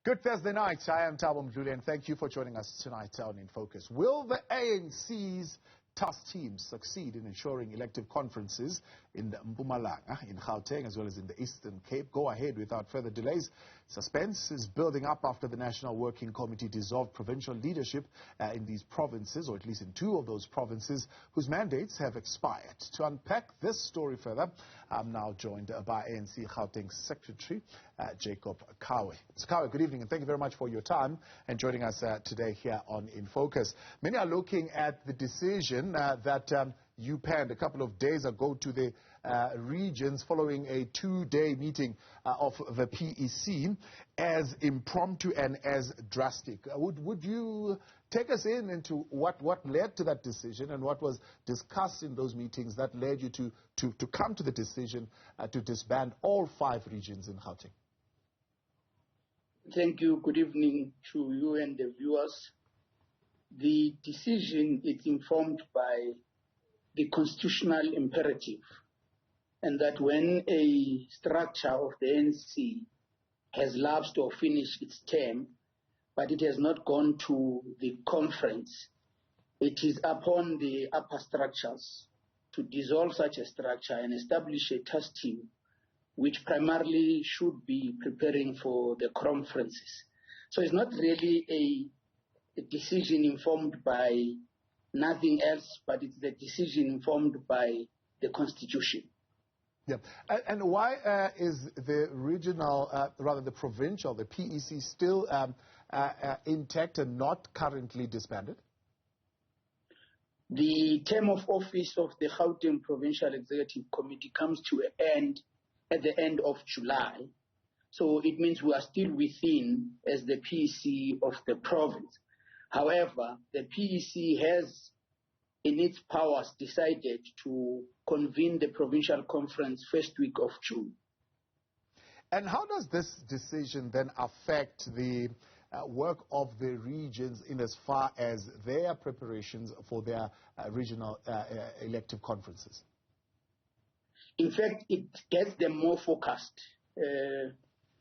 Good Thursday night. I am Thabo Mdluli, and thank you for joining us tonight on In Focus. Will the ANC's task team succeed in ensuring elective conferences in Mpumalanga, in Gauteng, as well as in the Eastern Cape go ahead without further delays? Suspense is building up after the National Working Committee dissolved provincial leadership in these provinces, or at least in two of those provinces, whose mandates have expired. To unpack this story further, I'm now joined by ANC Gauteng Secretary Jacob Khawe. Mr. Khawe, good evening, and thank you very much for your time and joining us today here on In Focus. Many are looking at the decision that you penned a couple of days ago to the regions following a two-day meeting of the PEC as impromptu and as drastic. Would you take us into what led to that decision and what was discussed in those meetings that led you to come to the decision to disband all 5 regions in Gauteng? Thank you. Good evening to you and the viewers. The decision is informed by the constitutional imperative, and that when a structure of the ANC has lapsed or finished its term, but it has not gone to the conference, it is upon the upper structures to dissolve such a structure and establish a task team which primarily should be preparing for the conferences. So it's not really a decision informed by nothing else, but it's the decision informed by the Constitution. Yeah. And why is the regional, rather the provincial, the PEC still intact and not currently disbanded? The term of office of the Gauteng Provincial Executive Committee comes to an end at the end of July. So it means we are still within as the PEC of the province. However, the PEC has in its powers decided to convene the provincial conference first week of June. And how does this decision then affect the work of the regions in as far as their preparations for their regional elective conferences? In fact, it gets them more focused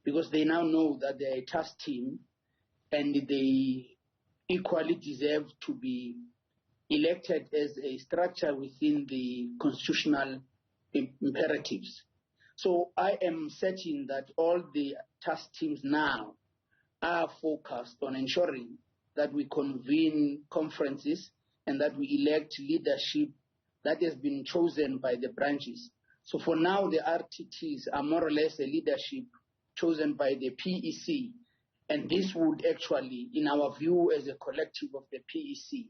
because they now know that they're a task team and they equally deserve to be elected as a structure within the constitutional imperatives. So I am certain that all the task teams now are focused on ensuring that we convene conferences and that we elect leadership that has been chosen by the branches. So for now, the RTTs are more or less a leadership chosen by the PEC. And this would actually, in our view as a collective of the PEC,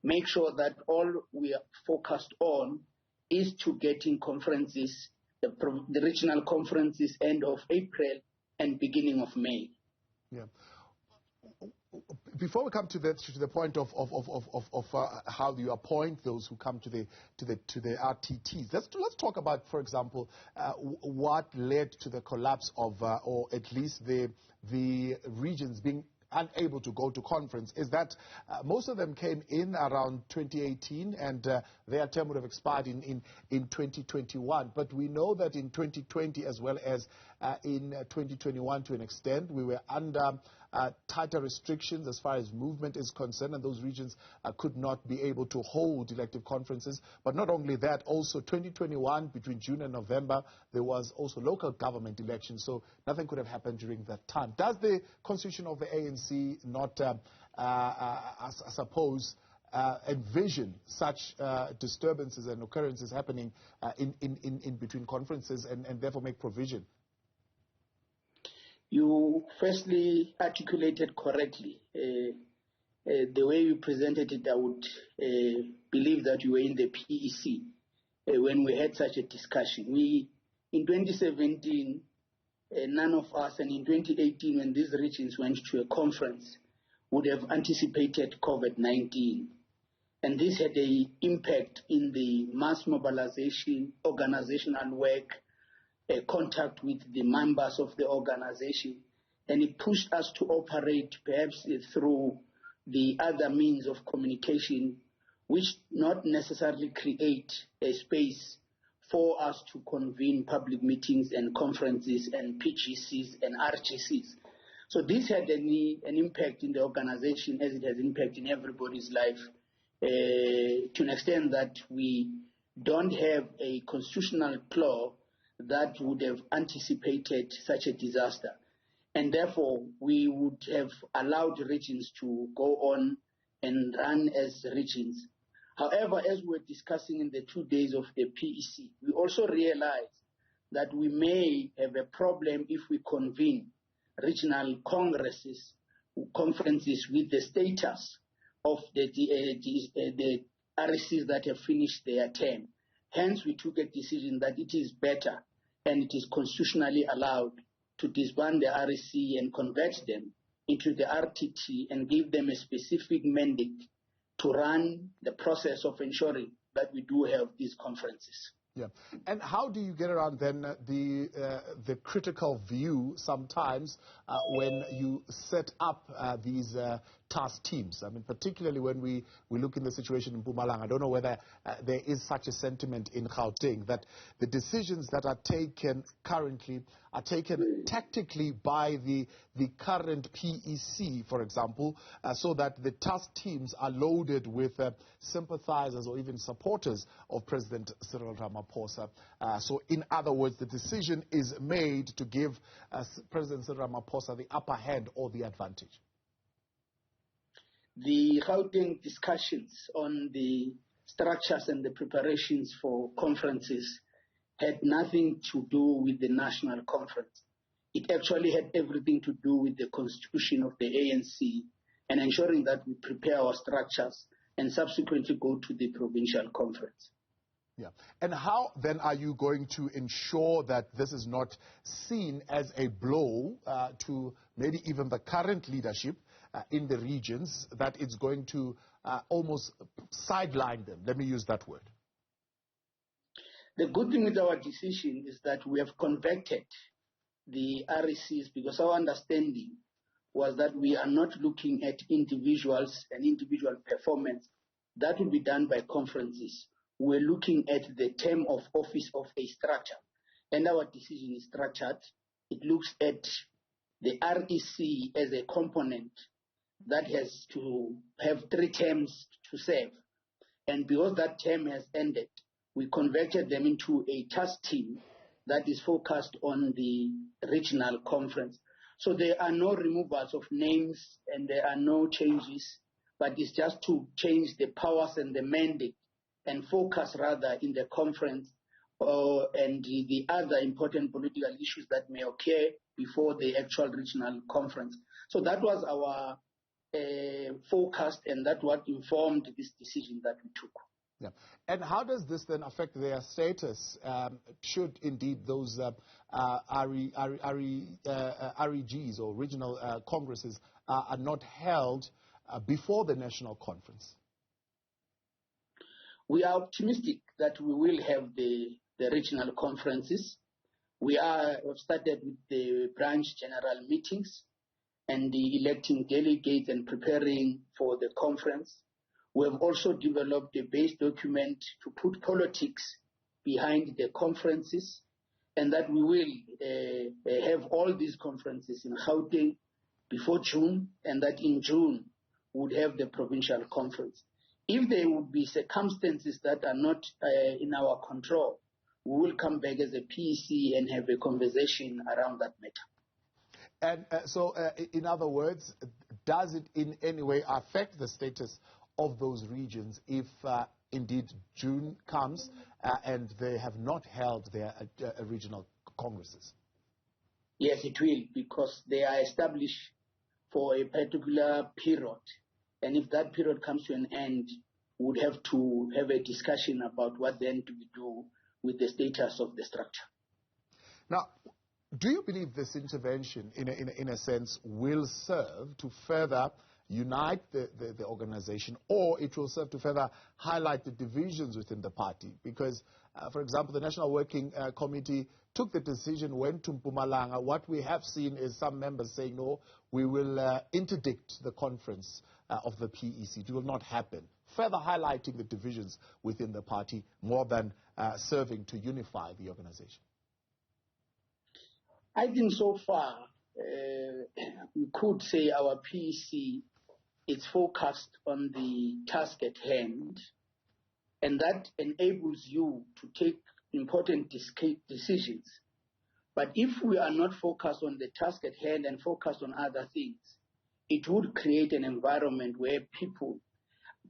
make sure that all we are focused on is to getting conferences, the regional conferences end of April and beginning of May. Yeah. Before we come to the point of how you appoint those who come to the RTTs, let's talk about, for example, what led to the collapse of, or at least the regions being unable to go to conference. Is that most of them came in around 2018 and their term would have expired in 2021. But we know that in 2020 as well as in 2021 to an extent, we were under tighter restrictions as far as movement is concerned, and those regions could not be able to hold elective conferences. But not only that, also 2021, between June and November, there was also local government elections, so nothing could have happened during that time. Does the constitution of the ANC not, I suppose, envision such disturbances and occurrences happening in between conferences and therefore make provision? You firstly articulated correctly. The way you presented it, I would believe that you were in the PEC when we had such a discussion. In 2017, none of us, and in 2018, when these regions went to a conference, would have anticipated COVID-19. And this had an impact in the mass mobilization, organizational work, contact with the members of the organization, and it pushed us to operate perhaps through the other means of communication, which not necessarily create a space for us to convene public meetings and conferences and PGCs and RGCs. So this had an impact in the organization, as it has impact in everybody's life, to an extent that we don't have a constitutional clause that would have anticipated such a disaster. And therefore, we would have allowed regions to go on and run as regions. However, as we were discussing in the 2 days of the PEC, we also realized that we may have a problem if we convene regional conferences with the status of the RECs that have finished their term. Hence, we took a decision that it is better and it is constitutionally allowed to disband the REC and convert them into the RTT and give them a specific mandate to run the process of ensuring that we do have these conferences. Yeah, and how do you get around then the critical view sometimes when you set up these task teams? I mean, particularly when we look in the situation in Mpumalanga. I don't know whether there is such a sentiment in Gauteng that the decisions that are taken currently are taken tactically by the current PEC, for example, so that the task teams are loaded with sympathizers or even supporters of President Cyril Ramaphosa. So in other words, the decision is made to give President Cyril Ramaphosa the upper hand or the advantage. The Gauteng discussions on the structures and the preparations for conferences had nothing to do with the national conference. It actually had everything to do with the constitution of the ANC and ensuring that we prepare our structures and subsequently go to the provincial conference. Yeah. And how then are you going to ensure that this is not seen as a blow to maybe even the current leadership in the regions, that it's going to almost sideline them? Let me use that word. The good thing with our decision is that we have converted the RECs, because our understanding was that we are not looking at individuals and individual performance. That will be done by conferences. We're looking at the term of office of a structure, and our decision is structured. It looks at the REC as a component that has to have 3 terms to serve. And because that term has ended, we converted them into a task team that is focused on the regional conference. So there are no removals of names and there are no changes, but it's just to change the powers and the mandate and focus rather in the conference and the other important political issues that may occur before the actual regional conference. So that was our focus, and that's what informed this decision that we took. Yeah. And how does this then affect their status, should indeed those REGs or regional congresses are not held before the national conference? We are optimistic that we will have the regional conferences. We have started with the branch general meetings and the electing delegates and preparing for the conference. We have also developed a base document to put politics behind the conferences, and that we will have all these conferences in Gauteng before June, and that in June we would have the provincial conference. If there would be circumstances that are not in our control, we will come back as a PEC and have a conversation around that matter. And so, in other words, does it in any way affect the status of those regions if indeed June comes and they have not held their regional congresses? Yes, it will, because they are established for a particular period. And if that period comes to an end, we would have to have a discussion about what then do we do with the status of the structure. Now, do you believe this intervention, in a sense, will serve to further unite the organization, or it will serve to further highlight the divisions within the party? Because, for example, the National Working Committee took the decision, went to Mpumalanga. What we have seen is some members saying, no, we will interdict the conference of the PEC. It will not happen. Further highlighting the divisions within the party more than serving to unify the organization. I think so far we could say our PEC is focused on the task at hand, and that enables you to take important decisions. But if we are not focused on the task at hand and focused on other things, it would create an environment where people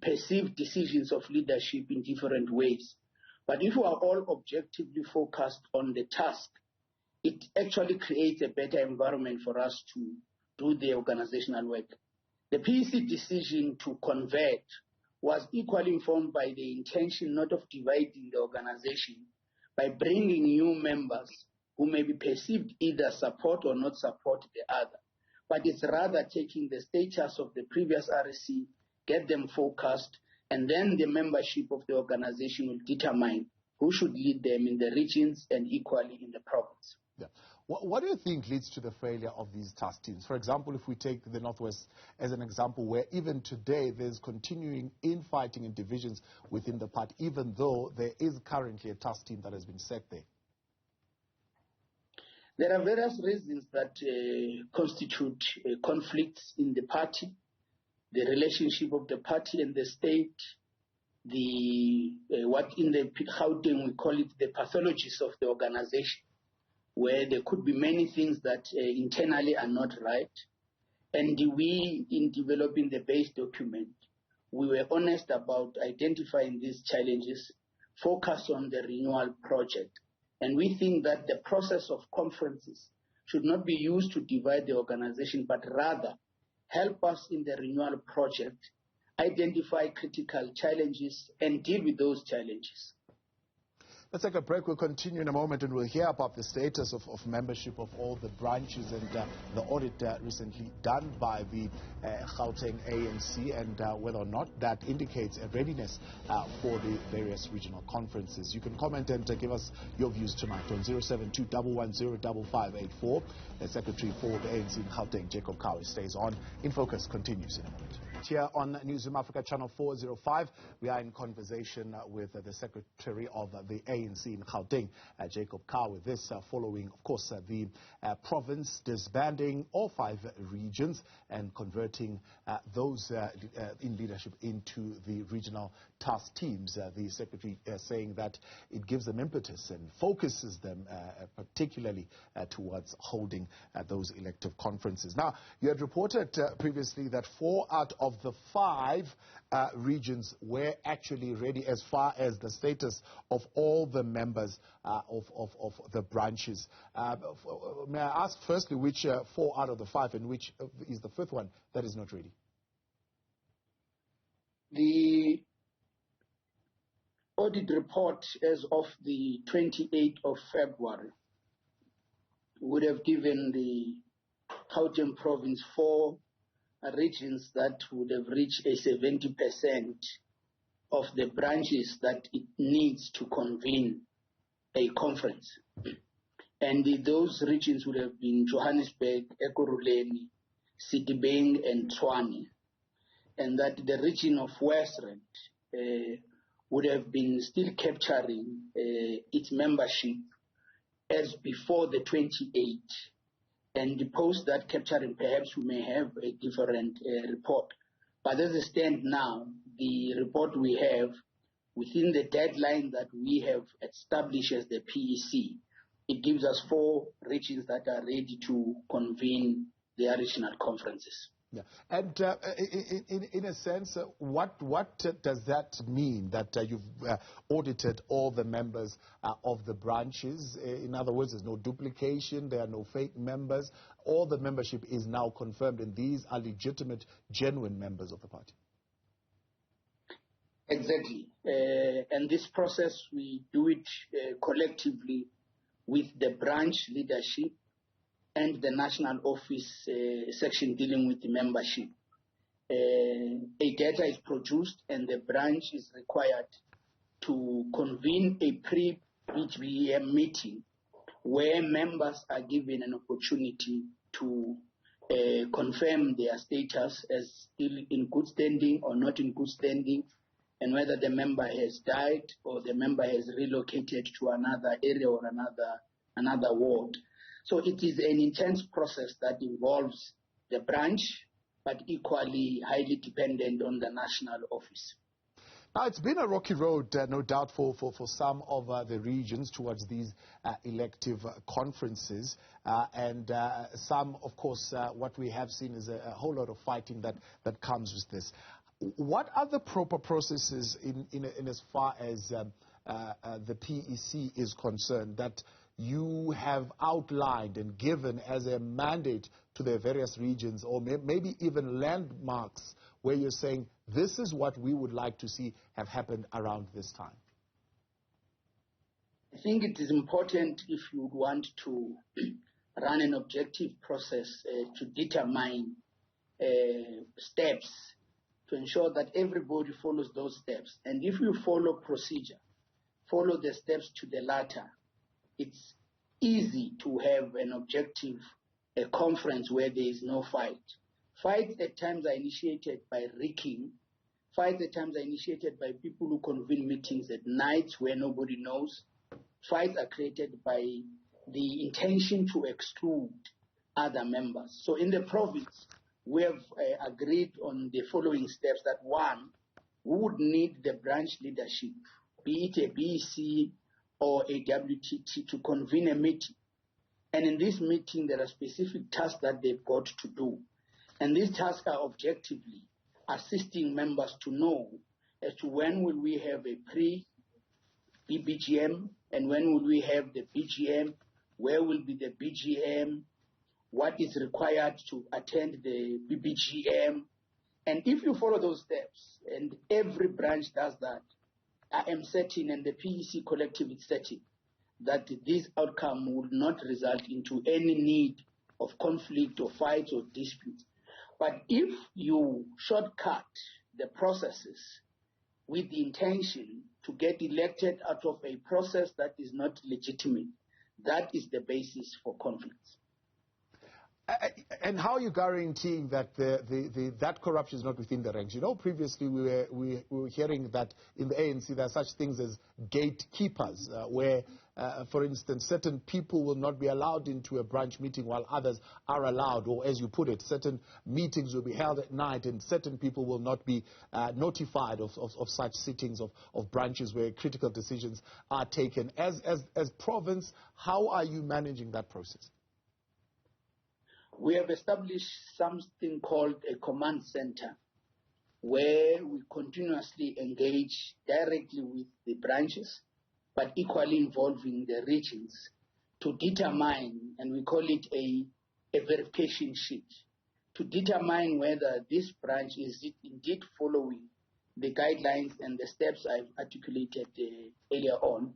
perceive decisions of leadership in different ways. But if we are all objectively focused on the task, it actually creates a better environment for us to do the organizational work. The PEC decision to convert was equally informed by the intention not of dividing the organization, by bringing new members who may be perceived either support or not support the other. But it's rather taking the status of the previous RC, get them focused, and then the membership of the organization will determine who should lead them in the regions and equally in the province. Yeah. What do you think leads to the failure of these task teams? For example, if we take the Northwest as an example, where even today there's continuing infighting and divisions within the party, even though there is currently a task team that has been set there. There are various reasons that constitute conflicts in the party, the relationship of the party and the state, what in the Gauteng we call it the pathologies of the organization, where there could be many things that internally are not right. And we, in developing the base document, we were honest about identifying these challenges, focus on the renewal project. And we think that the process of conferences should not be used to divide the organization, but rather help us in the renewal project, identify critical challenges, and deal with those challenges. Let's take a break. We'll continue in a moment, and we'll hear about the status of membership of all the branches and the audit recently done by the Gauteng ANC, and whether or not that indicates a readiness for the various regional conferences. You can comment and give us your views tonight on 072-110-5584. The Secretary for the ANC in Gauteng, Jacob Khawe, stays on. In Focus continues in a moment. Here on Newzroom Afrika, channel 405, we are in conversation with the Secretary of the ANC in Gauteng, Jacob Khawe. This following, of course, the province disbanding all 5 regions and converting those in leadership into the regional task teams. The Secretary saying that it gives them impetus and focuses them particularly towards holding those elective conferences. Now, you had reported previously that 4 out of the 5 regions were actually ready as far as the status of all the members of the branches. May I ask firstly which 4 out of the 5 and which is the 5th one that is not ready? The audit report as of the 28th of February would have given the Gauteng province 4 regions that would have reached a 70% of the branches that it needs to convene a conference. And those regions would have been Johannesburg, Ekurhuleni, Sedibeng, and Tshwane. And that the region of Western would have been still capturing its membership as before the 28th. And post that capturing, perhaps we may have a different report. But as it stands now, the report we have, within the deadline that we have established as the PEC, it gives us 4 regions that are ready to convene their regional conferences. Yeah. And in a sense, what does that mean, that you've audited all the members of the branches? In other words, there's no duplication, there are no fake members. All the membership is now confirmed, and these are legitimate, genuine members of the party. Exactly. And this process, we do it collectively with the branch leadership and the national office section dealing with the membership. A data is produced and the branch is required to convene a pre-BGM meeting where members are given an opportunity to confirm their status as still in good standing or not in good standing, and whether the member has died or the member has relocated to another area or another ward. So it is an intense process that involves the branch, but equally highly dependent on the national office. Now, it's been a rocky road, no doubt, for some of the regions towards these elective conferences. And some, of course, what we have seen is a whole lot of fighting that comes with this. What are the proper processes in as far as the PEC is concerned that you have outlined and given as a mandate to the various regions, or maybe even landmarks, where you're saying this is what we would like to see have happened around this time? I think it is important, if you want to run an objective process, to determine steps to ensure that everybody follows those steps. And if you follow procedure, follow the steps to the latter, it's easy to have an objective, a conference where there is no fight. Fights at times are initiated by rigging. Fights at times are initiated by people who convene meetings at night where nobody knows. Fights are created by the intention to exclude other members. So in the province, we have agreed on the following steps. That one, we would need the branch leadership, be it a BEC or a WTT, to convene a meeting. And in this meeting, there are specific tasks that they've got to do. And these tasks are objectively assisting members to know as to when will we have a pre-BBGM and when will we have the BGM, where will be the BGM, what is required to attend the BBGM. And if you follow those steps, and every branch does that, I am certain, and the PEC collective is certain, that this outcome would not result into any need of conflict or fights or disputes. But if you shortcut the processes with the intention to get elected out of a process that is not legitimate, that is the basis for conflicts. And how are you guaranteeing that that corruption is not within the ranks? You know, previously we were hearing that in the ANC there are such things as gatekeepers, where, for instance, certain people will not be allowed into a branch meeting while others are allowed, or as you put it, certain meetings will be held at night and certain people will not be notified of such sittings of branches where critical decisions are taken. As province, how are you managing that process? We have established something called a command center, where we continuously engage directly with the branches, but equally involving the regions to determine, and we call it a verification sheet, to determine whether this branch is indeed following the guidelines and the steps I've articulated earlier on.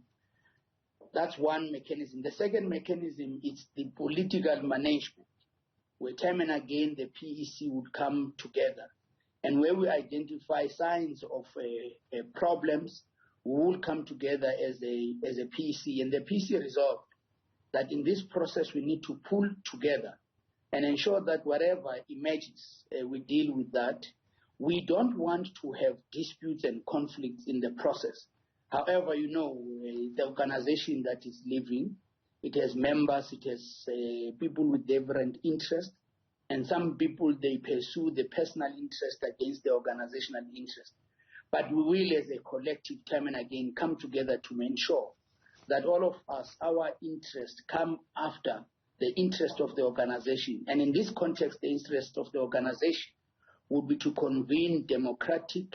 That's one mechanism. The second mechanism is the political management, where time and again the PEC would come together, and where we identify signs of problems, we will come together as a PEC, and the PEC resolved that in this process we need to pull together and ensure that whatever emerges, we deal with that. We don't want to have disputes and conflicts in the process. However, you know, the organization that is living, it has members, it has people with different interests, and some people, they pursue the personal interest against the organizational interest. But we will, as a collective, time and again, come together to ensure that all of us, our interests come after the interest of the organization. And in this context, the interest of the organization would be to convene democratic,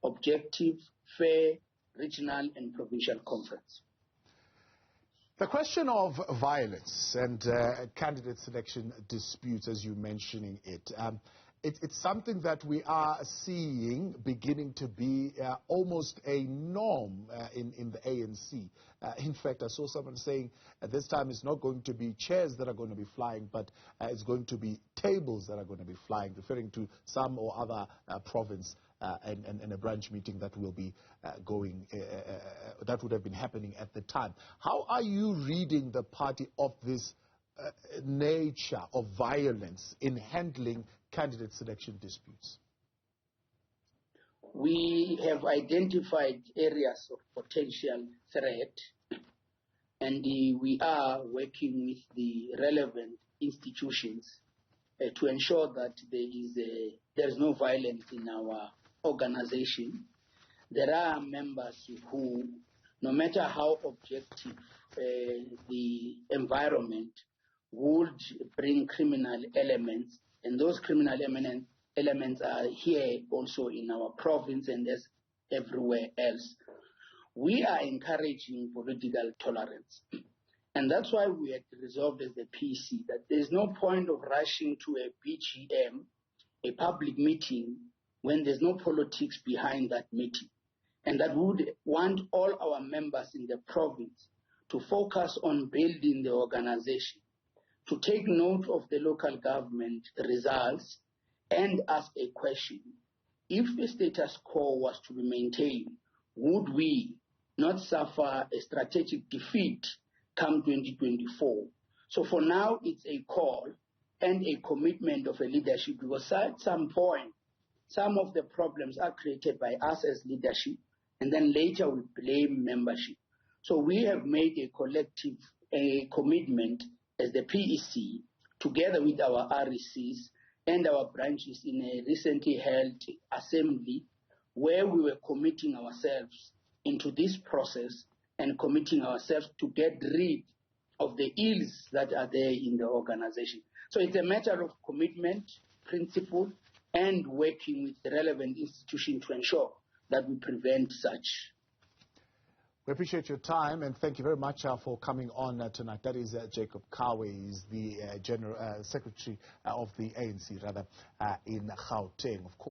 objective, fair, regional and provincial conference. The question of violence and candidate selection disputes, as you're mentioning it, it's something that we are seeing beginning to be almost a norm in the ANC. In fact, I saw someone saying this time it's not going to be chairs that are going to be flying, but it's going to be tables that are going to be flying, referring to some or other province and a branch meeting that will be going, that would have been happening at the time. How are you reading the party of this nature of violence in handling candidate selection disputes? We have identified areas of potential threat, and we are working with the relevant institutions to ensure that there is no violence in our organization. There are members who, no matter how objective the environment, would bring criminal elements, and those criminal elements are here also in our province and as everywhere else. We are encouraging political tolerance. And that's why we had resolved as the PC that there's no point of rushing to a BGM, a public meeting, when there's no politics behind that meeting. And that we would want all our members in the province to focus on building the organization, to take note of the local government results and ask a question. If the status quo was to be maintained, would we not suffer a strategic defeat come 2024? So for now, it's a call and a commitment of a leadership, because at some point, some of the problems are created by us as leadership, and then later we blame membership. So we have made a collective commitment as the PEC, together with our RECs and our branches, in a recently held assembly where we were committing ourselves into this process and committing ourselves to get rid of the ills that are there in the organization. So it's a matter of commitment, principle, and working with the relevant institution to ensure that we prevent such. We appreciate your time, and thank you very much for coming on tonight. That is Jacob Khawe, is the General Secretary of the ANC, in Gauteng. Of course.